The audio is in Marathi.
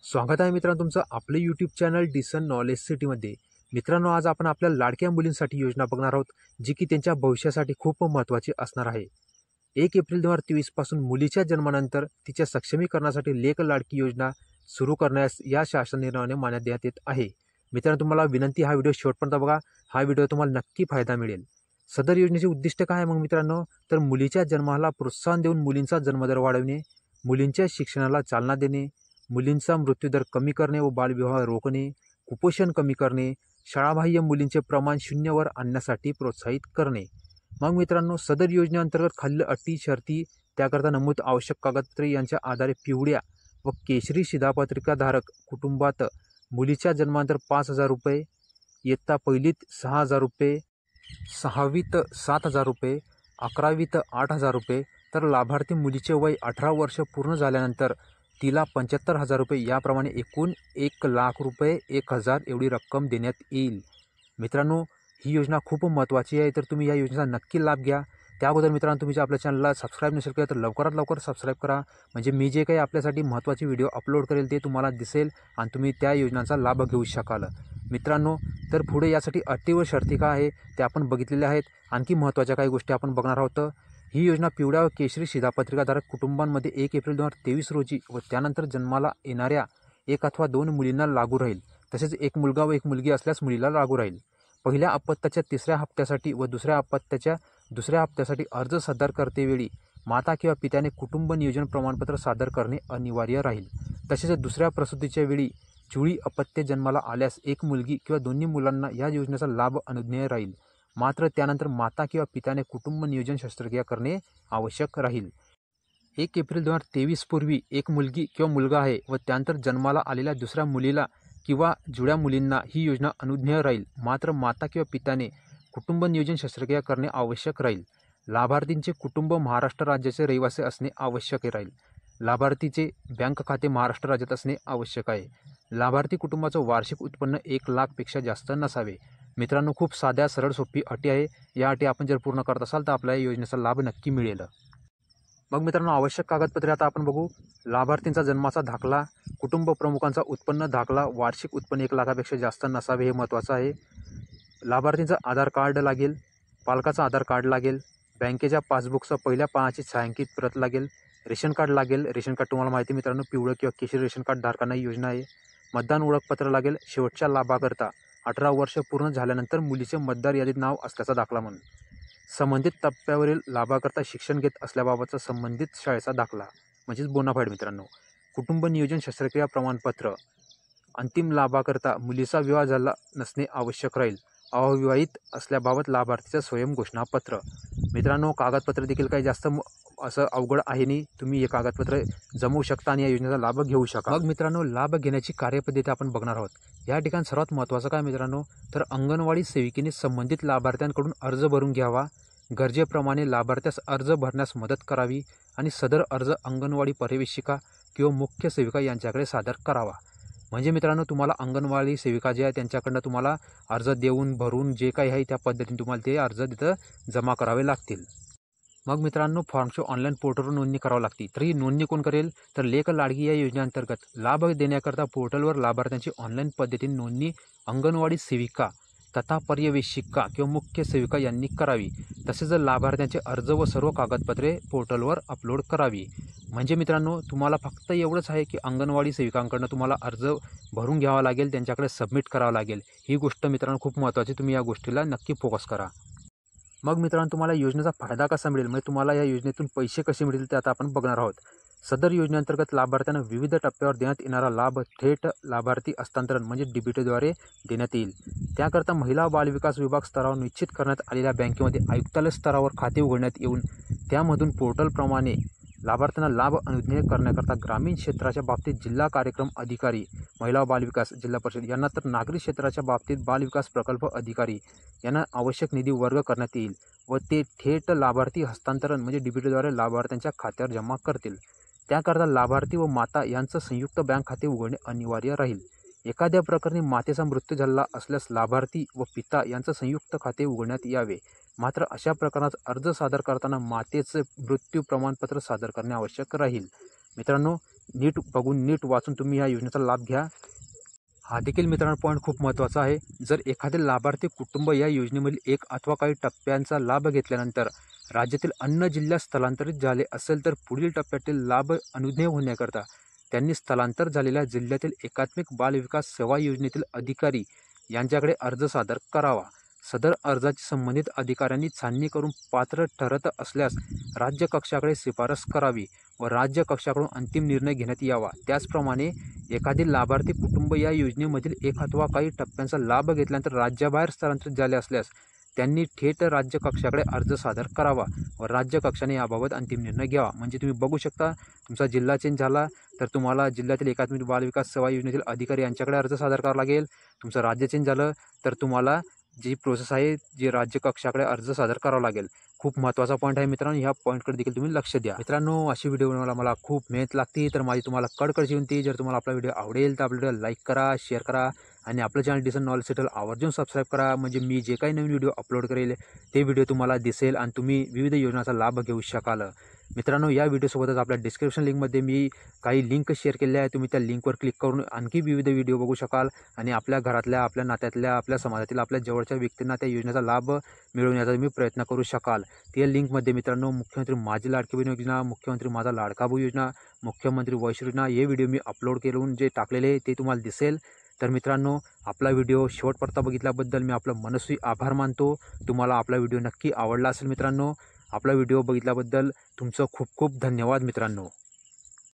स्वागत आहे मित्रांनो तुमचं आपले यूट्यूब चॅनल डिसन नॉलेज सिटीमध्ये। मित्रांनो, आज आपण आपल्या लाडक्या मुलींसाठी योजना बघणार आहोत, जी की त्यांच्या भविष्यासाठी खूप महत्त्वाची असणार आहे। 1 एप्रिल 2023 पासून मुलीच्या जन्मानंतर तिच्या सक्षमीकरणासाठी लेक लाडकी योजना सुरू करण्यास या शासन निर्णयाने मान्यता देण्यात येत आहे। मित्रांनो, तुम्हाला विनंती, हा व्हिडिओ शेवटपर्यंत बघा, हा व्हिडिओ तुम्हाला नक्की फायदा मिळेल। सदर योजनेचे उद्दिष्ट काय आहे मग मित्रांनो, तर मुलीच्या जन्माला प्रोत्साहन देऊन मुलींचा जन्मदर वाढवणे, मुलींच्या शिक्षणाला चालना देणे, मुलींचा मृत्यूदर कमी करणे व बालविवाह रोखणे, कुपोषण कमी करणे, शाळाबाह्य मुलींचे प्रमाण 0 वर आणण्यासाठी प्रोत्साहित करणे। मग मित्रांनो, सदर योजनेअंतर्गत खालील अटी शर्ती, त्याकरता नमूद आवश्यक कागदपत्रे यांच्या आधारे पिवळ्या व केशरी शिधापत्रिकाधारक कुटुंबात मुलीच्या जन्मानंतर 5,000 रुपये, इयत्ता पहिलीत 6,000 रुपये, 6वीत 7,000 रुपये, 11वीत 8,000 रुपये, तर लाभार्थी मुलीचे वय 18 वर्ष पूर्ण झाल्यानंतर तिला 75,000 रुपये, याप्रमाणे एकूण 1,00,000 रुपये 1,000 एवढी रक्कम देण्यात येईल। मित्रांनो, ही योजना खूप महत्त्वाची आहे, तर तुम्ही या योजनेचा नक्की लाभ घ्या। त्या अगोदर मित्रांनो, तुम्ही जर आपल्या चॅनलला सबस्क्राईब नसेल केलं तर लवकरात लवकर सबस्क्राईब करा, म्हणजे मी जे काही आपल्यासाठी महत्त्वाचे व्हिडिओ अपलोड करेल ते तुम्हाला दिसेल आणि तुम्ही त्या योजनांचा लाभ घेऊ शकाल। मित्रांनो, तर पुढे यासाठी अटी व शर्ती काय आहे ते आपण बघितलेले आहेत। आणखी महत्त्वाच्या काही गोष्टी आपण बघणार आहोत। ही योजना पिवळ्या व केशरी शिधापत्रिकाधारक कुटुंबांमध्ये 1 एप्रिल 2023 रोजी व त्यानंतर जन्माला येणाऱ्या 1 अथवा 2 मुलींना लागू राहील। तसेच 1 मुलगा व 1 मुलगी असल्यास मुलीला लागू राहील। पहिल्या अपत्याच्या 3ऱ्या हप्त्यासाठी व दुसऱ्या अपत्याच्या 2ऱ्या हप्त्यासाठी अर्ज सादर करतेवेळी माता किंवा पित्याने कुटुंब नियोजन प्रमाणपत्र सादर करणे अनिवार्य राहील। तसेच दुसऱ्या प्रसूतीच्या वेळी जुळी अपत्य जन्माला आल्यास 1 मुलगी किंवा दोन्ही मुलांना या योजनेचा लाभ अनुज्ञेय राहील। मात्र त्यानंतर माता किंवा पित्याने कुटुंब नियोजन शस्त्रक्रिया करणे आवश्यक राहील। 1 एप्रिल 2023 पूर्वी 1 मुलगी किंवा मुलगा आहे व त्यानंतर जन्माला आलेल्या दुसऱ्या मुलीला किंवा जुळ्या मुलींना ही योजना अनुज्ञेय राहील। मात्र माता किंवा पित्याने कुटुंब नियोजन शस्त्रक्रिया करणे आवश्यक राहील। लाभार्थींचे कुटुंब महाराष्ट्र राज्याचे रहिवासी असणे आवश्यक राहील। लाभार्थीचे बँक खाते महाराष्ट्र राज्यात असणे आवश्यक आहे। लाभार्थी कुटुंबाचं वार्षिक उत्पन्न 1,00,000 पेक्षा जास्त नसावे। मित्रांनो, खूप साध्या सरळ सोपी अटी आहे। या अटी आपण जर पूर्ण करत असाल तर आपल्या योजनेचा लाभ नक्की मिळेल। मग मित्रांनो, आवश्यक कागदपत्रे आता आपण बघू। लाभार्थींचा जन्माचा दाखला, कुटुंब प्रमुखांचा उत्पन्न दाखला, वार्षिक उत्पन्न 1,00,000पेक्षा जास्त नसावे, हे महत्त्वाचं आहे। लाभार्थींचं आधार कार्ड लागेल, पालकाचं आधार कार्ड लागेल, बँकेच्या पासबुकचं पहिल्या पानाची छायांकित प्रत लागेल, रेशन कार्ड लागेल। रेशन कार्ड तुम्हाला माहिती मित्रांनो, पिवळं किंवा केशरी रेशन कार्ड धारकांना ही योजना आहे। मतदान ओळखपत्र लागेल। शेवटच्या लाभाकरता 18 वर्ष पूर्ण झाल्यानंतर मुलीचे मतदार यादीत नाव असल्याचा दाखला म्हणून संबंधित टप्प्यावरील लाभाकरता शिक्षण घेत असल्याबाबतचा संबंधित शाळेचा दाखला म्हणजेच बोनाफाईड। मित्रांनो, कुटुंब नियोजन शस्त्रक्रिया प्रमाणपत्र। अंतिम लाभाकरता मुलीचा विवाह झाला नसणे आवश्यक राहील। अविवाहित असल्याबाबत लाभार्थीचं स्वयं घोषणापत्र। मित्रांनो, कागदपत्र देखील काही जास्त असं अवघड आहे नाही, तुम्ही हे कागदपत्र जमवू शकता आणि या योजनेचा लाभ घेऊ शकता। मग मित्रांनो, लाभ घेण्याची कार्यपद्धती आपण बघणार आहोत। या ठिकाणी सर्वात महत्त्वाचं काय मित्रांनो, तर अंगणवाडी सेविकेने संबंधित लाभार्थ्यांकडून अर्ज भरून घ्यावा। गरजेप्रमाणे लाभार्थ्यास अर्ज भरण्यास मदत करावी आणि सदर अर्ज अंगणवाडी पर्यवेक्षिका किंवा मुख्य सेविका यांच्याकडे सादर करावा। म्हणजे मित्रांनो, तुम्हाला अंगणवाडी सेविका जे आहे त्यांच्याकडनं तुम्हाला अर्ज देऊन भरून जे काही आहे त्या पद्धतीने तुम्हाला ते अर्ज तिथं जमा करावे लागतील। मग मित्रांनो, फॉर्मची ऑनलाईन पोर्टलवर नोंदणी करावी लागते। तर ही नोंदणी कोण करेल, तर लेक लाडकी या योजनेअंतर्गत लाभ देण्याकरता पोर्टलवर लाभार्थ्यांची ऑनलाईन पद्धतीने नोंदणी अंगणवाडी सेविका तथा पर्यवेक्षिका किंवा मुख्य सेविका यांनी करावी। तसेच लाभार्थ्यांचे अर्ज व सर्व कागदपत्रे पोर्टलवर अपलोड करावी। म्हणजे मित्रांनो, तुम्हाला फक्त एवढंच आहे की अंगणवाडी सेविकांकडून तुम्हाला अर्ज भरून घ्यावा लागेल, त्यांच्याकडे सबमिट करावं लागेल। ही गोष्ट मित्रांनो खूप महत्त्वाची, तुम्ही या गोष्टीला नक्की फोकस करा। मग मित्रांनो, तुम्हाला योजनेचा फायदा कसा मिळेल, म्हणजे तुम्हाला या योजनेतून पैसे कसे मिळतील ते आता आपण बघणार आहोत। सदर योजनेअंतर्गत लाभार्थ्यांना विविध टप्प्यावर देण्यात येणारा लाभ थेट लाभार्थी हस्तांतरण म्हणजे डीबीटीद्वारे देण्यात येईल। त्याकरता महिला व बालविकास विभाग स्तरावर निश्चित करण्यात आलेल्या बँकेमध्ये आयुक्तालय स्तरावर खाते उघडण्यात येऊन त्यामधून पोर्टलप्रमाणे लाभार्थ्यांना लाभ अनुज्ञेय करण्याकरता ग्रामीण क्षेत्राच्या बाबतीत जिल्हा कार्यक्रम अधिकारी महिला व बालविकास जिल्हा परिषद यांना, तर नागरी क्षेत्राच्या बाबतीत बालविकास प्रकल्प अधिकारी यांना आवश्यक निधी वर्ग करण्यात येईल व ते थेट लाभार्थी हस्तांतरण म्हणजे डीबीटीद्वारे लाभार्थ्यांच्या खात्यावर जमा करतील। त्याकरता लाभार्थी व माता यांचं संयुक्त बँक खाते उघडणे अनिवार्य राहील। एखाद्या प्रकरणी मातेचा मृत्यू झाला असल्यास लाभार्थी व पिता यांचं संयुक्त खाते उघडण्यात यावे। मात्र अशा प्रकरणात अर्ज सादर करताना मातेचे मृत्यू प्रमाणपत्र सादर करणे आवश्यक राहील। मित्रांनो, नीट बघून नीट वाचून तुम्ही या योजनेचा लाभ घ्या. हा देखील मित्रांनो पॉईंट खूप महत्त्वाचा आहे. जर एखादे लाभार्थी कुटुंब या योजनेमधील एक अथवा काही टप्प्यांचा लाभ घेतल्यानंतर राज्यातील अन्य जिल्ह्यात स्थलांतरित झाले असेल तर पुढील टप्प्यातील लाभ अनुज्ञेय होण्याकरता त्यांनी स्थलांतर झालेल्या जिल्ह्यातील एकात्मिक बाल विकास सेवा योजनेतील अधिकारी यांच्याकडे अर्ज सादर करावा. सदर अर्जाची संबंधित अधिकाऱ्यांनी छाननी करून पात्र ठरत असल्यास राज्य कक्षाकडे शिफारस करावी व राज्य कक्षाकडून अंतिम निर्णय घेण्यात यावा. त्याचप्रमाणे एखादी लाभार्थी कुटुंब या योजनेमधील एक अथवा काही टप्प्यांचा लाभ घेतल्यानंतर राज्याबाहेर स्थलांतरित झाले असल्यास त्यांनी थेट राज्य कक्षाकडे अर्ज सादर करावा व राज्य कक्षाने याबाबत अंतिम निर्णय घ्यावा. म्हणजे तुम्ही बघू शकता, तुमचा जिल्हा चेंज झाला तर तुम्हाला जिल्ह्यातील एकात्मिक बाल विकास सेवा योजनेतील अधिकारी यांच्याकडे अर्ज सादर करावा लागेल. तुमचं राज्य चेंज झालं तर तुम्हाला जी प्रोसेस आहे जी राज्य कक्षाकडे अर्ज सादर करावा लागेल. खूप महत्त्वाचा पॉईंट आहे मित्रांनो, ह्या पॉईंटकडे देखील तुम्ही लक्ष द्या. मित्रांनो, अशी व्हिडिओ बनवायला मला खूप मेहनत लागते, तर माझी तुम्हाला कडकडची विनंती, जर तुम्हाला आपला व्हिडिओ आवडेल तर आपल्या व्हिडिओला लाईक करा, शेअर करा आणि आपलं चॅनल डिसन नॉलेज सेटल आवर्जून सबस्क्राईब करा. म्हणजे मी जे काही नवीन व्हिडिओ अपलोड करेल ते व्हिडिओ तुम्हाला दिसेल आणि तुम्ही विविध योजनांचा लाभ घेऊ शकाल. मित्रांनो, या व्हिडिओसोबतच आपल्या डिस्क्रिप्शन लिंकमध्ये मी काही लिंक शेअर केलेल्या आहे. तुम्ही त्या लिंकवर क्लिक करून आणखी विविध व्हिडिओ बघू शकाल आणि आपल्या घरातल्या, आपल्या नात्यातल्या, आपल्या समाजातील, आपल्या जवळच्या व्यक्तींना त्या योजनेचा लाभ मिळवण्याचा तुम्ही प्रयत्न करू शकाल. त्या लिंकमध्ये मित्रांनो मुख्यमंत्री माझी लाडकी बहीण योजना, मुख्यमंत्री माझा लाडका भाऊ योजना, मुख्यमंत्री वैश्य योजना हे व्हिडिओ मी अपलोड करून जे टाकलेले ते तुम्हाला दिसेल. तर मित्रांनो, आपला व्हिडिओ शेवटपर्यंत बघितल्याबद्दल मी आपलं मनस्वी आभार मानतो. तुम्हाला आपला व्हिडिओ नक्की आवडला असेल मित्रांनो. आपला व्हिडिओ बघितल्याबद्दल तुमचं खूप खूप धन्यवाद मित्रांनो.